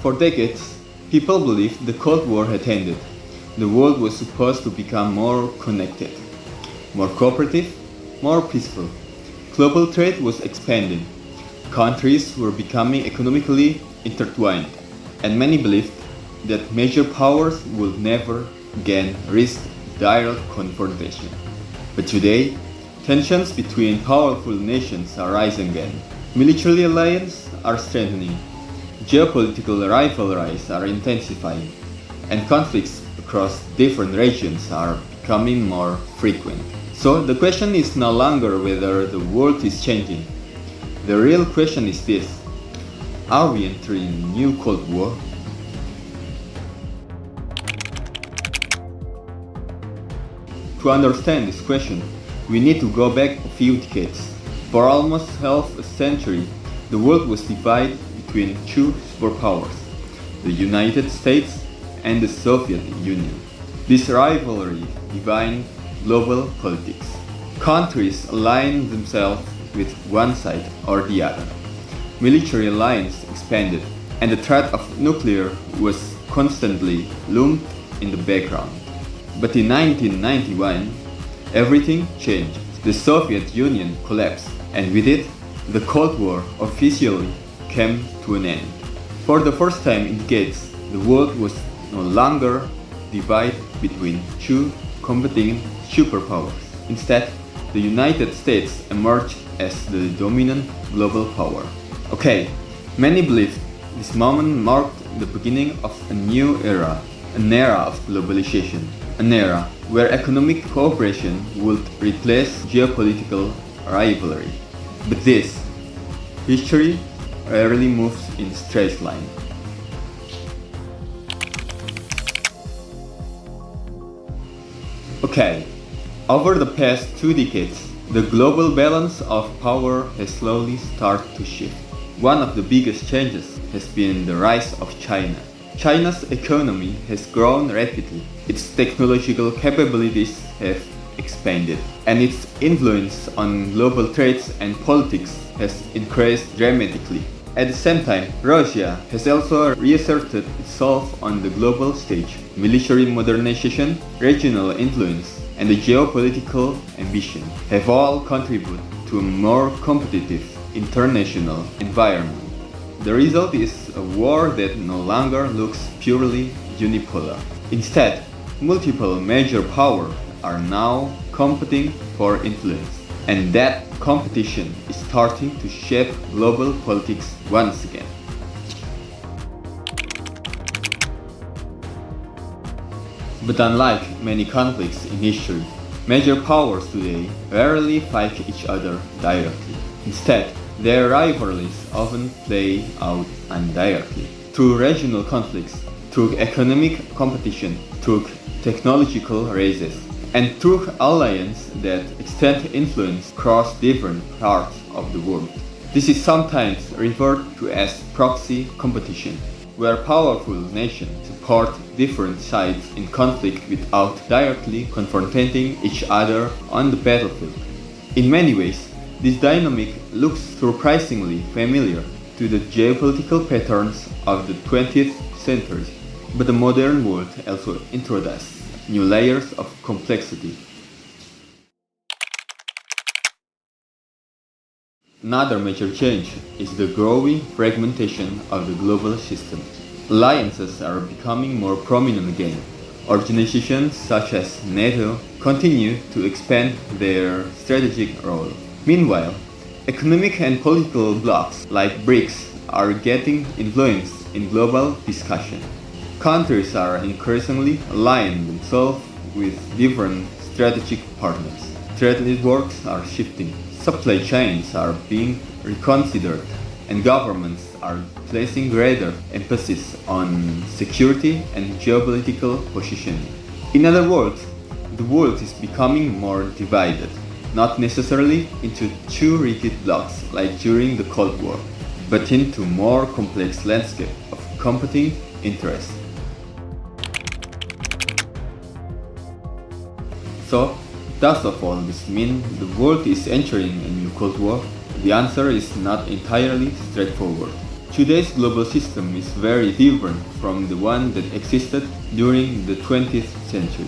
For decades, people believed the Cold War had ended. The world was supposed to become more connected, more cooperative, more peaceful. Global trade was expanding. Countries were becoming economically intertwined, and many believed that major powers would never again risk direct confrontation. But today, tensions between powerful nations are rising again. Military alliances are strengthening. Geopolitical rivalries are intensifying, and conflicts across different regions are becoming more frequent. So the question is no longer whether the world is changing. The real question is this: are we entering a new Cold War? To understand this question, we need to go back a few decades. For almost half a century, the world was divided between two superpowers, the United States and the Soviet Union. This rivalry defined global politics. Countries aligned themselves with one side or the other. Military alliances expanded, and the threat of nuclear was constantly loomed in the background. But in 1991, everything changed. The Soviet Union collapsed, and with it, the Cold War officially came to an end. For the first time in decades, the world was no longer divided between two competing superpowers. Instead, the United States emerged as the dominant global power. Okay, many believe this moment marked the beginning of a new era, an era of globalization, an era where economic cooperation would replace geopolitical rivalry. But this history rarely moves in a straight line. Okay, over the past 2 decades, the global balance of power has slowly started to shift. One of the biggest changes has been the rise of China. China's economy has grown rapidly, its technological capabilities have expanded, and its influence on global trades and politics has increased dramatically. At the same time, Russia has also reasserted itself on the global stage. Military modernization, regional influence, and the geopolitical ambition have all contributed to a more competitive international environment. The result is a war that no longer looks purely unipolar. Instead, multiple major powers are now competing for influence, and that competition is starting to shape global politics once again. But unlike many conflicts in history, major powers today rarely fight each other directly. Instead, their rivalries often play out indirectly, through regional conflicts, through economic competition, through technological races, and through alliances that extend influence across different parts of the world. This is sometimes referred to as proxy competition, where powerful nations support different sides in conflict without directly confronting each other on the battlefield. In many ways, this dynamic looks surprisingly familiar to the geopolitical patterns of the 20th century, but the modern world also introduces new layers of complexity. Another major change is the growing fragmentation of the global system. Alliances are becoming more prominent again. Organizations such as NATO continue to expand their strategic role. Meanwhile, economic and political blocs like BRICS are getting influence in global discussion. Countries are increasingly aligning themselves with different strategic partners. Trade networks are shifting, supply chains are being reconsidered, and governments are placing greater emphasis on security and geopolitical positioning. In other words, the world is becoming more divided, not necessarily into two rigid blocks like during the Cold War, but into a more complex landscape of competing interests. So, does all this mean the world is entering a new Cold War? The answer is not entirely straightforward. Today's global system is very different from the one that existed during the 20th century.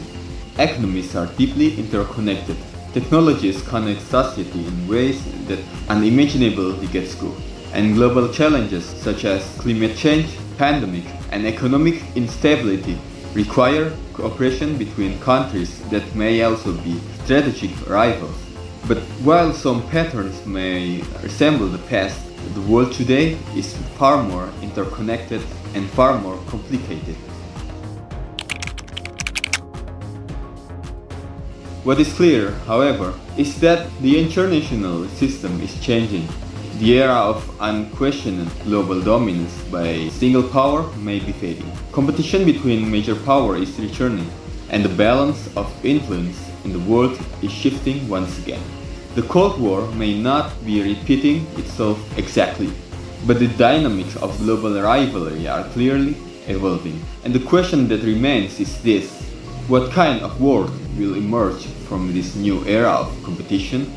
Economies are deeply interconnected. Technologies connect society in ways that unimaginable decades ago. And global challenges such as climate change, pandemic, and economic instability require cooperation between countries that may also be strategic rivals. But while some patterns may resemble the past, the world today is far more interconnected and far more complicated. What is clear, however, is that the international system is changing. The era of unquestioned global dominance by a single power may be fading. Competition between major powers is returning, and the balance of influence in the world is shifting once again. The Cold War may not be repeating itself exactly, but the dynamics of global rivalry are clearly evolving. And the question that remains is this: what kind of world will emerge from this new era of competition